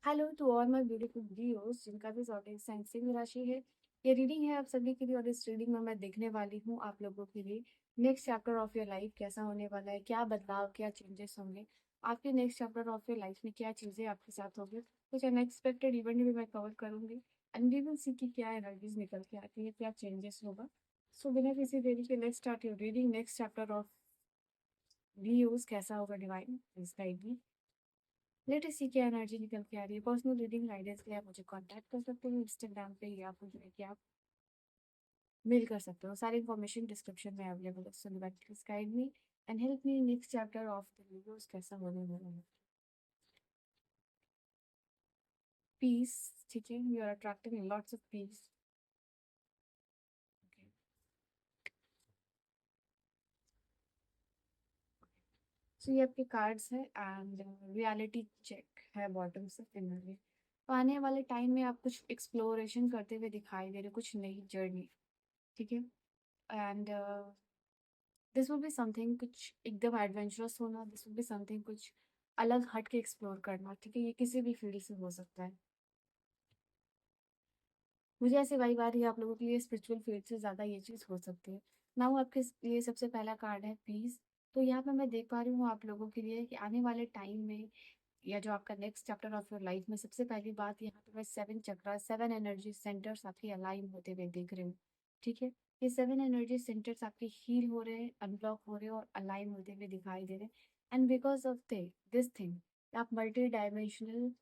Hello to all my beautiful viewers जिनका भी zodiac sign Singh राशि है। ये रीडिंग है आप सभी के लिए और इस रीडिंग में मैं देखने वाली हूँ आप लोगों के लिए next chapter of your life कैसा होने वाला है, क्या बदलाव, क्या चेंजेस होंगे आपके next chapter of your life में, क्या चीज़ें आपके साथ होंगी, कुछ अनएक्सपेक्टेड इवेंट भी मैं कवर करूँगी एंड वी विल सी कि क्या एनर्जीज निकल के आती है, क्या चेंजेस होगा। सो बिना किसी देरी के let's start your reading next chapter of viewers कैसा होगा divine please guide me. Let us see क्या एनर्जी निकल के आ रही है। पर्सनल रीडिंग गाइडेंस के लिए आप मुझे कांटेक्ट कर सकते हो इंस्टाग्राम पे या फिर जो है कि आप मेल कर सकते हो। सारी इन्फॉर्मेशन डिस्क्रिप्शन में अवेलेबल है। So please guide me and help me next chapter of the videos कैसा होने वाला है। पीस, ठीक है, you are attracting lots of peace. So ये आपके कार्ड्स है एंड रियलिटी चेक है बॉटम से एनर्जी। तो आने वाले टाइम में आप कुछ एक्सप्लोरेशन करते हुए दिखाई दे रहे हो, कुछ नई जर्नी, ठीक है। And this will be something कुछ एकदम एडवेंचरस होना, दिस विल बी समथिंग कुछ अलग हट के एक्सप्लोर करना, ठीक है। ये किसी भी फील्ड से हो सकता है। मुझे ऐसे वाइब आ रही है आप लोगों के लिए स्पिरिचुअल फील्ड से ज़्यादा ये चीज़ हो सकती है। ना वो आपके लिए सबसे पहला कार्ड है पीस। तो यहाँ पे मैं देख पा रही हूँ आप लोगों के लिए कि आने वाले टाइम में या जो आपका next chapter of your life में सबसे पहली बात यहाँ पे मैं 7 चक्रा 7 एनर्जी सेंटर्स आपके अलाइन होते हुए देख रही हूँ, ठीक है। ये 7 एनर्जी सेंटर्स आपके हील हो रहे हैं, अनब्लॉक हो रहे हैं और अलाइन होते हुए दिखाई दे रहे हैं। And because of this thing आप मल्टी डायमेंशनल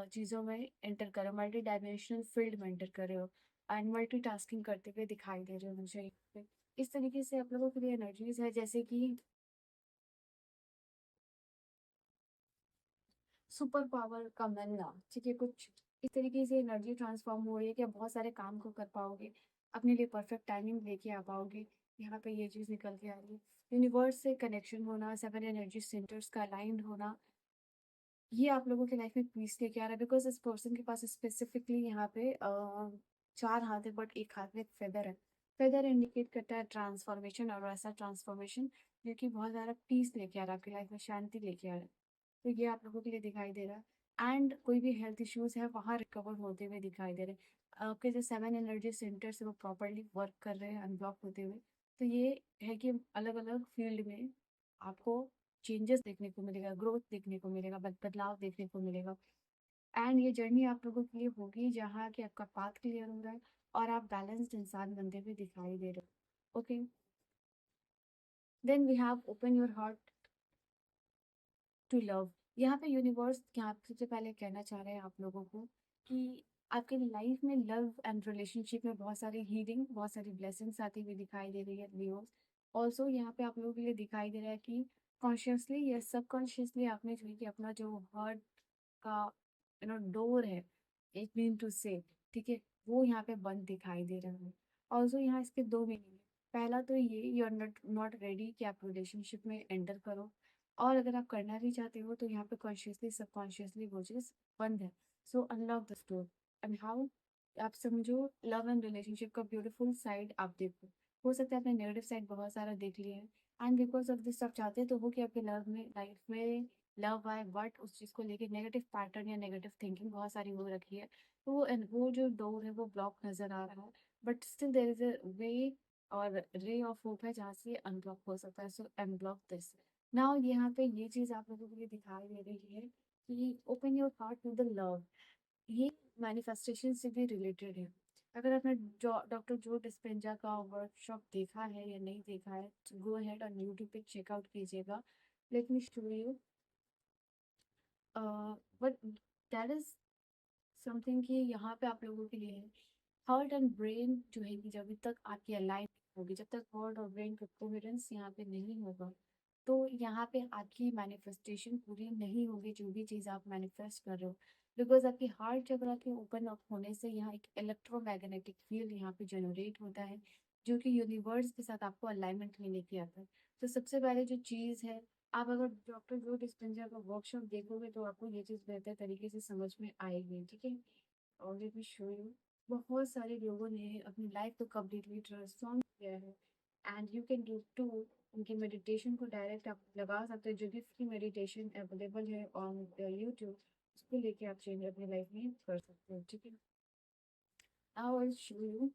चीज़ों में एंटर कर रहे हो, मल्टी डायमेंशनल फील्ड में एंटर कर रहे हो एंड मल्टीटास्किंग करते हुए दिखाई दे रहे हो मुझे यहाँ पे। इस तरीके से आप लोगों के लिए एनर्जीज है जैसे कि सुपर पावर का मिलना, ठीक है। कुछ इस तरीके से एनर्जी ट्रांसफॉर्म हो रही है कि आप बहुत सारे काम को कर पाओगे, अपने लिए परफेक्ट टाइमिंग लेके आ पाओगे। यहाँ पे ये चीज़ निकल के आ रही है। यूनिवर्स से कनेक्शन होना, 7 एनर्जी सेंटर्स का अलाइंड होना, ये आप लोगों की लाइफ में पीस लेके आ रहा है। बिकॉज इस पर्सन के पास स्पेसिफिकली यहाँ पे 4 हाथ है बट एक हाथ में फेदर है। फेदर इंडिकेट करता है ट्रांसफॉर्मेशन और ऐसा ट्रांसफॉर्मेशन जो कि बहुत ज़्यादा पीस लेके आ रहा है आपकी लाइफ में, शांति लेके आ रहा है। तो ये आप लोगों के लिए दिखाई दे रहा है एंड कोई भी हेल्थ इश्यूज है वहाँ रिकवर होते हुए दिखाई दे रहे हैं। आपके जो 7 एनर्जी सेंटर्स है वो प्रॉपरली वर्क कर रहे हैं अनब्लॉक होते हुए। तो ये है कि अलग अलग फील्ड में आपको चेंजेस देखने को मिलेगा, ग्रोथ देखने को मिलेगा, बदलाव देखने को मिलेगा। एंड ये जर्नी आप लोगों के लिए होगी जहाँ कि आपका पाथ क्लियर हो रहा है और आप बैलेंस्ड इंसान बनते हुए दिखाई दे रहे हो। Okay, then we have open your heart to love. यहाँ पे यूनिवर्स यहाँ पे सबसे पहले कहना चाह रहे हैं आप लोगों को कि आपके लाइफ में लव एंड रिलेशनशिप में बहुत सारी हीलिंग, बहुत सारी ब्लेसिंग्स आती हुई दिखाई दे रही है व्यूअर्स। ऑल्सो यहाँ पे आप लोगों के लिए दिखाई दे रहा है कि कॉन्शियसली या सबकॉन्शियसली आपने जो है कि अपना जो हार्ट का डोर है, इट मीन टू से, ठीक है, वो यहाँ पे बंद दिखाई दे रहा है। ऑल्सो यहाँ इसके दो मीनिंग है। पहला तो ये यू आर नॉट रेडी कि आप रिलेशनशिप में एंटर करो, और अगर आप करना भी चाहते हो तो यहाँ पे कॉन्शियसली सबकॉन्शियसली वो चीज़ बंद है। So unlock the store and how आप समझो लव एंड रिलेशनशिप का ब्यूटीफुल साइड आप देखो। हो सकता है आपने नेगेटिव साइड बहुत सारा देख लिया है एंड बिकॉज ऑफ दिस आप चाहते तो हो कि आपके लव में लाइफ में लव आए, बट उस चीज़ को लेके नेगेटिव पैटर्न या नेगेटिव थिंकिंग बहुत सारी हो रखी है। तो वो जो डोर है वो ब्लॉक नजर आ रहा है, but still there is a way or ray of hope है जहाँ से अनब्लॉक हो सकता है। सो अनब्लॉक दिस। नाउ यहाँ पे ये चीज़ आप लोगों को लिए दिखाई दे रही है कि open your heart to the love. ये मैनिफेस्टेशन से भी रिलेटेड है। अगर आपने डॉक्टर जो डिस्पेंजा का वर्कशॉप देखा है या नहीं देखा है तो गो अहेड और यूट्यूब पे चेकआउट कीजिएगा। Let me show you but that is something कि यहाँ पे आप लोगों के लिए है। हार्ट एंड ब्रेन जो है कि जब तक आपकी अलाइन होगी, जब तक हार्ट और ब्रेन का कोहेरेंस यहाँ पे नहीं होगा तो यहाँ पे आपकी मैनिफेस्टेशन पूरी नहीं होगी, जो भी चीज़ आप मैनिफेस्ट कर रहे हो। बिकॉज आपकी हार्ट चक्र के ओपन अप होने से यहाँ एक इलेक्ट्रोमैग्नेटिक फील्ड यहाँ पे जनरेट होता है जो कि यूनिवर्स के साथ आपको अलाइनमेंट में लेके आता है। तो सबसे पहले जो चीज़ है, आप अगर डॉक्टर जो डिस्पेंजा का वर्कशॉप देखोगे तो आपको ये चीज़ बेहतर तरीके से समझ में आएगी, ठीक है। और लेट मी शो यू, बहुत सारे लोगों ने अपनी लाइफ को कम्प्लीटली ट्रांसफॉर्म किया है and you can do too. उनके मेडिटेशन को डायरेक्ट आप लगा सकते हो, जो भी फ्री मेडिटेशन अवेलेबल है ऑन यूट्यूब। उसको लेके आप चेंज अपनी लाइफ में कर सकते हो, ठीक है। Now I show you.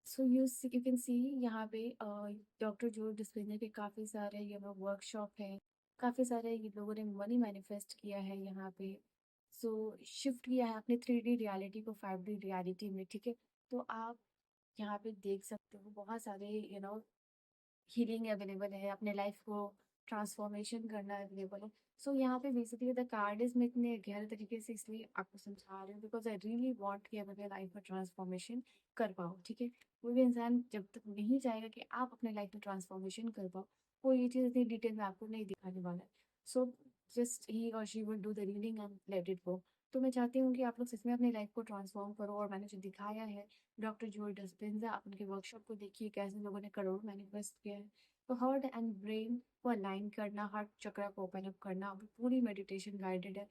So you can see यहाँ पे डॉक्टर जो डिस्पेंजा के काफ़ी सारे वर्कशॉप है, काफ़ी सारे ये लोगों ने मनी मैनिफेस्ट किया है यहाँ पे। सो शिफ्ट किया है अपने 3D रियलिटी को 5D रियलिटी में, ठीक है। तो आप यहाँ पे देख सकते हो बहुत सारे हीलिंग अवेलेबल है, अपने लाइफ को ट्रांसफॉर्मेशन करना अवेलेबल है। सो यहाँ पे बेसिकली द कार्ड इज मैं इतने गहरे तरीके से इसलिए आपको समझा रही हूँ बिकॉज आई रियली वांट कि आप अपने लाइफ में ट्रांसफॉर्मेशन कर पाओ, ठीक है। कोई भी इंसान जब तक नहीं चाहेगा कि आप अपने लाइफ में ट्रांसफॉर्मेशन कर पाओ, वो ये चीज़ इतनी डिटेल में आपको नहीं दिखाने वाला है। सो जस्ट ही और she will do the reading and let it go. तो मैं चाहती हूँ कि आप लोग सच में अपनी लाइफ को ट्रांसफॉर्म करो, और मैंने जो दिखाया है डॉक्टर जोए डिस्पेंजा, आप उनके वर्कशॉप को देखिए कैसे लोगों ने करोड़ मैनिफेस्ट किया है। तो हार्ट एंड ब्रेन को अलाइन करना, हार्ट चक्र को ओपन अप करना, वो पूरी मेडिटेशन गाइडेड है।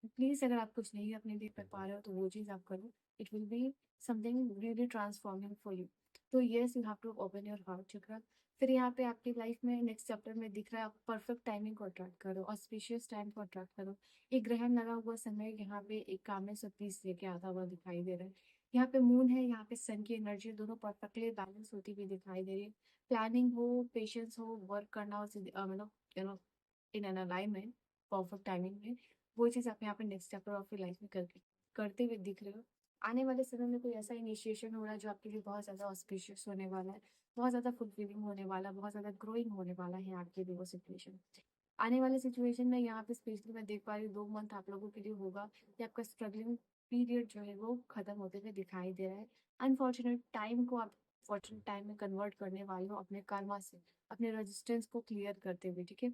प्लीज़ अगर आप कुछ नहीं अपने लिए कर पा रहे हो तो वो चीज़ आप करो। It will be something really transforming for you. तो yes, you have to open your heart chakra. फिर यहाँ पे आपकी लाइफ में नेक्स्ट चैप्टर में दिख रहा है, आप परफेक्ट टाइमिंग को अट्रैक्ट करो, ऑस्पिशियस टाइम को अट्रैक्ट करो। एक ग्रहण लगा हुआ समय यहाँ पे एक काम में सब पीस लेके आता हुआ दिखाई दे रहा है। यहाँ पे मून है, यहाँ पे सन की एनर्जी, दोनों परफेक्टली बैलेंस होती हुई दिखाई दे रही है। प्लानिंग हो, पेशेंस हो, वर्क करना हो, in an alignment, perfect timing में, वो चीज़ आप यहाँ पे next chapter of your life में करके करते हुए दिख रहे हो। आने वाले समय में कोई ऐसा इनिशिएशन हो रहा है जो आपके लिए बहुत ज़्यादा ऑस्पिशियस होने वाला है, बहुत ज़्यादा फुलफिलिंग होने वाला, बहुत ज़्यादा ग्रोइंग होने वाला है आपके लिए वो सिचुएशन। आने वाले सिचुएशन में यहाँ पे स्पेशली मैं देख पा रही हूँ 2 मंथ आप लोगों के लिए होगा कि आपका स्ट्रगलिंग पीरियड जो है वो खत्म होते हुए दिखाई दे रहा है। अनफॉर्चुनेट टाइम को आप फॉर्चुनेट टाइम में कन्वर्ट करने वाले हो अपने कर्मा से, अपने रेजिस्टेंस को क्लियर करते हुए, ठीक है।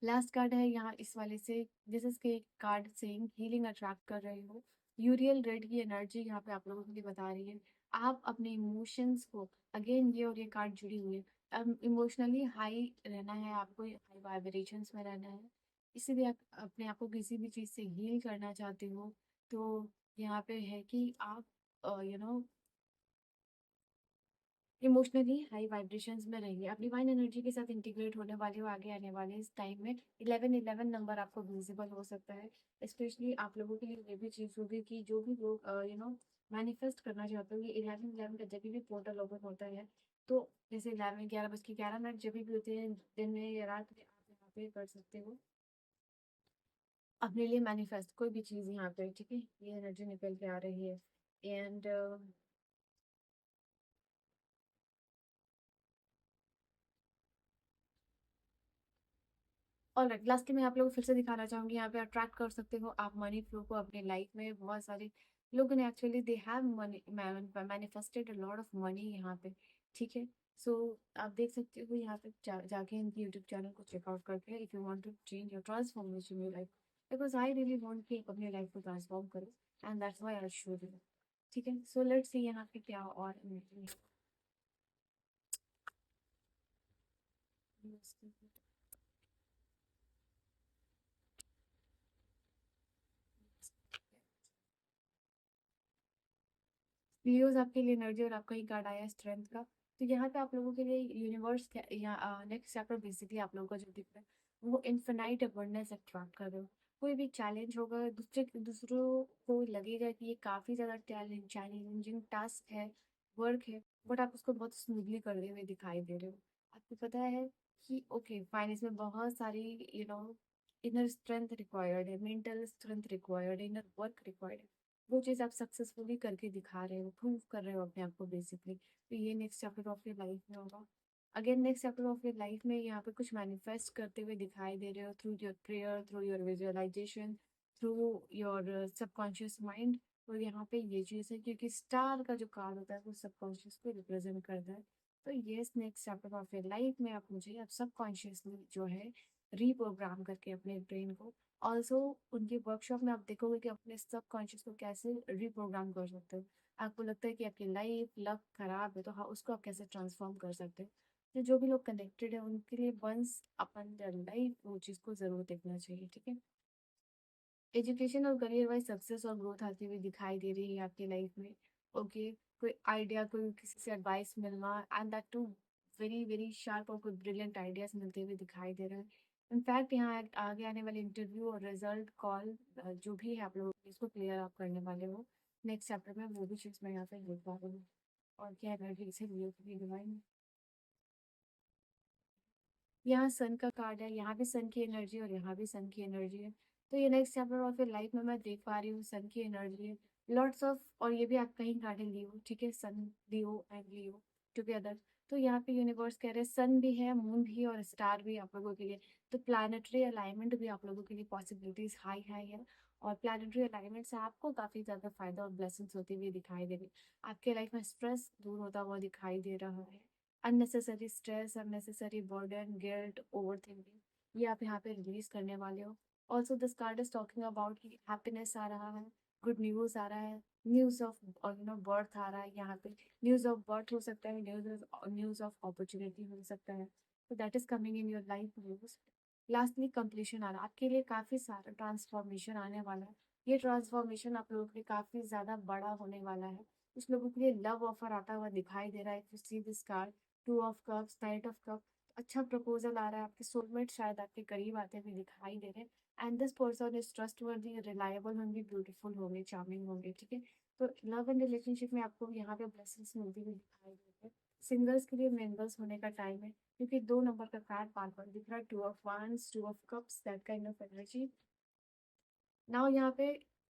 लास्ट कार्ड है यहाँ इस वाले से, दिस इज के कार्ड सेइंग हीलिंग अट्रैक्ट कर रहे हो। यूरियल रेड की एनर्जी यहाँ पे आप लोगों के लिए बता रही है। आप अपने इमोशंस को, अगेन ये और ये कार्ड जुड़ी हुई है, अब इमोशनली हाई रहना है आपको, हाई वाइब्रेशंस में रहना है। इसीलिए आप अपने आप को किसी भी चीज़ से हील करना चाहते हो तो यहाँ पे है कि आप इमोशनली हाई वाइब्रेशंस में रहिए, आप डिवाइन एनर्जी के साथ इंटीग्रेट होने वाले हो आगे आने वाले इस टाइम में। 1111 नंबर आपको विजिबल हो सकता है। स्पेशली आप लोगों के लिए ये भी चीज़ होगी कि जो भी लोग मैनिफेस्ट करना चाहते हो, ये 1111 का जब भी पोर्टल ओपन होता है, तो जैसे 11 11 बज के 11 मिनट जब भी होते हैं दिन में या रात में, आप यहाँ पे कर सकते हो अपने लिए मैनिफेस्ट कोई भी चीज़ यहाँ पे, ठीक है। ये एनर्जी निकल के आ रही है। एंड ऑलराइट, लास्टली मैं आप लोगों को फिर से दिखाना चाहूंगी, यहाँ पे अट्रैक्ट कर सकते हो आप मनी फ्लो को अपने लाइफ में। बहुत सारे लोगों ने actually they have money manifested a lot of money यहाँ पे, ठीक है। सो आप देख सकते हो यहाँ पे जाके इनकी यूट्यूब चैनल को चेकआउट करके, if you want to change your transformation your life, because I really want कि आप अपनी लाइफ को ट्रांसफॉर्म करो, and that's why I show you, ठीक है। सो लेट्स सी यहाँ पे क्या और लीओज आपके लिए एनर्जी, और आपका ही कार्ड आया है स्ट्रेंथ का। तो यहाँ पे आप लोगों के लिए यूनिवर्स या नेक्स्ट चैप्टर बेसिकली आप लोगों का जो दिख रहा है वो इन्फिनाइट अबंडेंस अट्रैक्ट कर रहे हो। कोई भी चैलेंज होगा, दूसरों को लगेगा कि ये काफ़ी ज़्यादा चैलेंजिंग टास्क है, वर्क है, बट आप उसको बहुत स्मूथली करते हुए दिखाई दे रहे हो। आपको पता है कि ओके फाइन, इसमें बहुत सारी इनर स्ट्रेंथ रिक्वायर्ड है, मेंटल स्ट्रेंथ रिक्वायर्ड है, इनर वर्क रिक्वायर्ड है। वो चीज़ आप सक्सेसफुली करके दिखा रहे हो, प्रूव कर रहे हो अपने आप को बेसिकली। तो ये next chapter of your life में होगा। Again next chapter of your life में यहाँ पे कुछ मैनिफेस्ट करते हुए दिखाई दे रहे हो through your prayer, through your visualisation, through your subconscious mind. और यहाँ पे ये चीज़ है क्योंकि स्टार का जो कार्ड होता है वो सबकॉन्शियस को रिप्रेजेंट करता है। तो ये next chapter of your life में आप सबकॉन्शियसली जो है रीप्रोग्राम करके अपने ब्रेन को, ऑल्सो उनके वर्कशॉप में आप देखोगे कि अपने सबकॉन्शियस को कैसे रिप्रोग्राम कर सकते हो। आपको लगता है कि आपकी लाइफ लक खराब है, तो हाँ उसको आप कैसे ट्रांसफॉर्म कर सकते हो। तो जो भी लोग कनेक्टेड है उनके लिए वंस अपन देयर लाइफ वो चीज़ को ज़रूर देखना चाहिए, ठीक है। एजुकेशन और करियर वाइज सक्सेस और ग्रोथ आती हुई दिखाई दे रही है आपकी लाइफ में। ओके, कोई आइडिया, कोई किसी से एडवाइस मिलना, and that too very very sharp, और कोई ब्रिलियंट आइडियाज मिलते हुए दिखाई दे रहे हैं। इनफैक्ट यहाँ आगे आने वाले इंटरव्यू और रिजल्ट कॉल जो भी है आप लोग इसको क्लियर आप करने वाले हो नेक्स्ट चैप्टर में, वो भी चीज़ मैं यहाँ पे लिख पा रही हूँ। और क्या एनर्जी से रिलेटेड डिवाइन, यहाँ सन का कार्ड है, यहाँ भी सन की एनर्जी और यहाँ भी सन की एनर्जी है। तो ये नेक्स्ट चैप्टर और फिर लाइफ में मैं देख पा रही हूँ सन की एनर्जी है, लॉट्स ऑफ, और ये भी आप कहीं कार्ड है लियो, ठीक है, सन लियो एंड लियो टुगेदर। तो यहाँ पे यूनिवर्स कह रहे हैं सन भी है, मून भी है और स्टार भी आप लोगों के लिए। तो प्लानिटरी अलाइनमेंट भी आप लोगों के लिए पॉसिबिलिटीज हाई हाई है। और प्लानिटरी अलाइनमेंट से आपको काफ़ी ज़्यादा फायदा और ब्लेसिंग्स होती हुई दिखाई दे रही। आपके लाइफ में स्ट्रेस दूर होता हुआ दिखाई दे रहा है। Unnecessary stress, unnecessary burden, guilt, over thinking, ये आप यहाँ पे रिलीज करने वाले हो। Also this card is talking about कि हैप्पीनेस आ रहा है, गुड न्यूज आ रहा है, न्यूज ऑफ बर्थ आ रहा है यहाँ पे। न्यूज ऑफ बर्थ हो सकता है, न्यूज ऑफ अपॉर्चुनिटी हो सकता है। तो that is coming in your life news. Lastly completion आ रहा है आपके लिए, काफी सारा ट्रांसफॉर्मेशन आने वाला है। ये ट्रांसफॉर्मेशन आप लोगों के लिए काफी ज्यादा बड़ा होने वाला है। कुछ लोगों के लिए लव ऑफर आता हुआ दिखाई दे रहा है, you see this card, two of cups, night of cup. अच्छा प्रपोजल आ रहा है, आपके सोलमेट शायद आपके करीब आते हुए दिखाई दे रहे हैं। And this person is trustworthy, reliable होंगे, ब्यूटीफुल होंगे, चार्मिंग होंगे, ठीक है। तो लव एंड रिलेशनशिप में आपको यहाँ पे ब्लेसिंग्स मिलती हुई दिखाई दे रही है। सिंगल्स के लिए मिंगल्स होने का टाइम है, क्योंकि 2 नंबर का कार्ड बार बार दिख रहा है, two of wands, two of cups, that kind of energy. Now यहाँ पे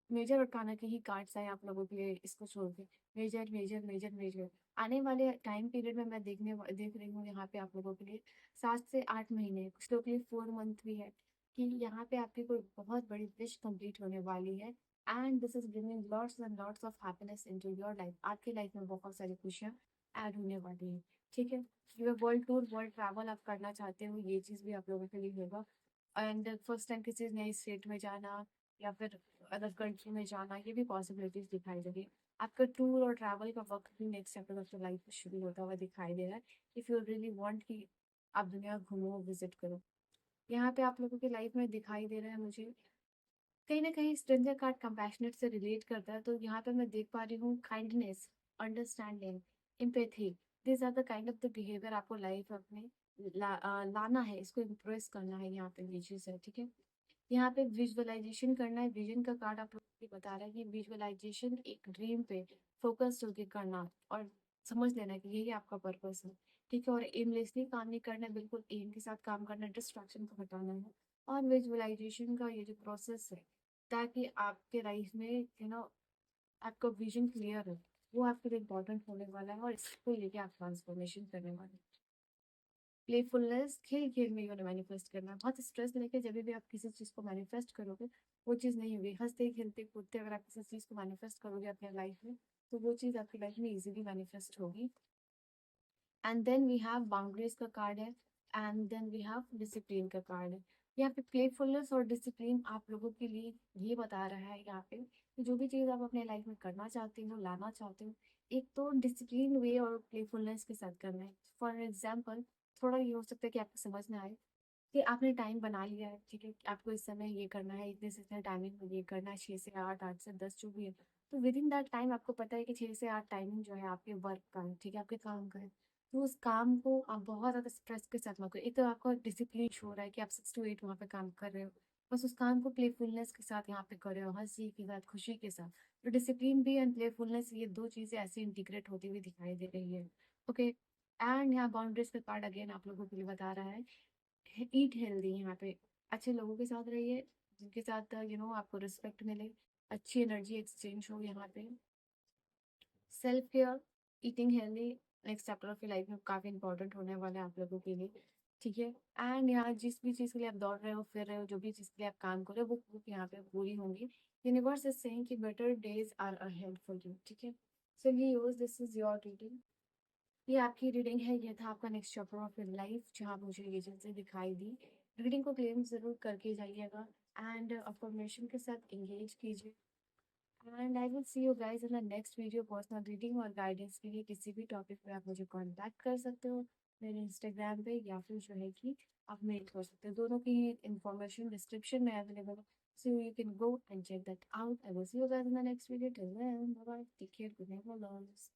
मेजर अरकाना के ही कार्ड्स आए आप लोगों के लिए, इसको छोड़ के मेजर मेजर मेजर मेजर आने वाले टाइम पीरियड में मैं देख रही हूँ यहाँ पे आप लोगों के लिए 7 से 8 महीने, कुछ लोगों के लिए 4 मंथ भी है, कि यहाँ पे आपकी कोई बहुत बड़ी विश कंप्लीट होने वाली है। And this is bringing lots and lots of happiness into your life. आपकी लाइफ में बहुत सारी खुशियाँ ऐड होने वाली है, ठीक है। ये वर्ल्ड टूर, वर्ल्ड ट्रैवल आप करना चाहते हो, ये चीज़ भी आप लोगों के लिए होगा। एंड फर्स्ट टाइम किसी नई स्टेट में जाना या फिर अदर कंट्री में जाना, ये भी पॉसिबिलिटीज दिखाई दे रही है। आपका टूर और ट्रैवल का वक्त भी नेक्स्ट चैप्टर ऑफ लाइफ में शुरू होता हुआ दिखाई दे रहा है। इफ़ यू रियली वांट कि आप दुनिया घूमो, विजिट करो, यहाँ पे आप लोगों की लाइफ में दिखाई दे रहा है मुझे कहीं ना कहीं स्ट्रेंजर कार्ड कंपैशनेट से रिलेट करता है। तो यहाँ पे मैं देख पा रही हूँ kindness, understanding, empathy, this are the kind of the behaviour आपको लाइफ अपने लाना है, इसको इम्प्रेस करना है, यहाँ पे ये चीज़ है, ठीक है। यहाँ पे विजुअलाइजेशन करना है, विजन का कार्ड आप लोगों को बता रहा है कि विजुअलाइजेशन एक ड्रीम पे फोकस होकर करना और समझ लेना कि यही आपका पर्पस है, ठीक है। और एमलेसली काम नहीं करना है, बिल्कुल एम के साथ काम करना है, डिस्ट्रैक्शन को हटाना है। और विजुअलाइजेशन का ये जो प्रोसेस है, ताकि आपके लाइफ में आपका विजन क्लियर है, वो आपके लिए इम्पोर्टेंट होने वाला है और इसको लेके आप ट्रांसफॉर्मेशन करने वाले हैं। प्लेफुलनेस, खेल खेल में ये मैनिफेस्ट करना है। बहुत स्ट्रेस लेके जब भी आप किसी चीज़ को मैनिफेस्ट करोगे, वो चीज़ नहीं होगी। हंसते खेलते कूदते अगर आप किसी चीज़ को मैनिफेस्ट करोगे अपने लाइफ में, तो वो चीज़ आपकी लाइफ में इजीली मैनिफेस्ट होगी। And then we have boundaries का कार्ड है, and then we have discipline का कार्ड है। यहाँ पे प्लेफुलनेस और डिसिप्लिन आप लोगों के लिए ये बता रहा है यहाँ पे कि जो भी चीज़ आप अपने लाइफ में करना चाहते हो, लाना चाहते हो, एक तो डिसिप्लिन वे और प्लेफुलनेस के साथ करना है। फॉर एग्जाम्पल, थोड़ा ये हो सकता है कि आपको समझ ना आए कि आपने टाइम बना लिया है, ठीक है, कि आपको इस समय ये करना है, इतने से इतने टाइमिंग में ये करना है, 6 से 8, 8 से 10, जो भी है। तो विद इन दैट टाइम आपको पता है कि 6 से 8 टाइमिंग जो है आपके वर्क का है, ठीक है, आपके काम का है। तो उस काम को आप बहुत ज़्यादा स्ट्रेस के साथ मत करो। एक तो आपका डिसिप्लिन शो हो रहा है कि आप 6 to 8 वहाँ पे काम कर रहे हो, बस उस काम को प्लेफुलनेस के साथ यहाँ पे कर रहे हो, हंसी के साथ, खुशी के साथ। तो डिसिप्लिन भी एंड प्लेफुलनेस, ये दो चीज़ें ऐसे इंटीग्रेट होती हुई दिखाई दे रही है, ओके। एंड यहाँ बाउंड्रीज का कार्ड अगेन आप लोगों के लिए बता रहा है, ईट हेल्दी, यहाँ पे अच्छे लोगों के साथ रहिए, जिनके साथ आपको रिस्पेक्ट मिले, अच्छी एनर्जी एक्सचेंज हो यहाँ पे। Self care, eating healthy, next chapter of life में काफ़ी इंपॉर्टेंट होने वाला है आप लोगों के लिए, ठीक है। एंड यहाँ जिस भी चीज़ के लिए आप दौड़ रहे हो, फिर रहे हो, जो भी चीज़ के लिए आप काम कर रहे हो, वो यहाँ पे पूरी होंगी। यूनिवर्स इज सेइंग कि better days are ahead for you, ठीक है। चलिए यूज, दिस इज योर रीडिंग, ये आपकी रीडिंग है, ये था आपका next chapter of your life जहाँ मुझे ये चीज़ें दिखाई दी। रीडिंग को क्लेम ज़रूर करके जाइएगा एंड अफर्मेशन के साथ एंगेज कीजिए। And I will see you guys in the next video. Personal reading और गाइडेंस के लिए किसी भी टॉपिक पे आप मुझे कांटेक्ट कर सकते हो, मेरे इंस्टाग्राम पे, या फिर जो है कि आप मेल कर सकते हो। दोनों की इंफॉर्मेशन डिस्क्रिप्शन में अवेलेबल है, so you can go and check that out. I will see you guys in the next video. Till then bye bye, take care, good night, loves.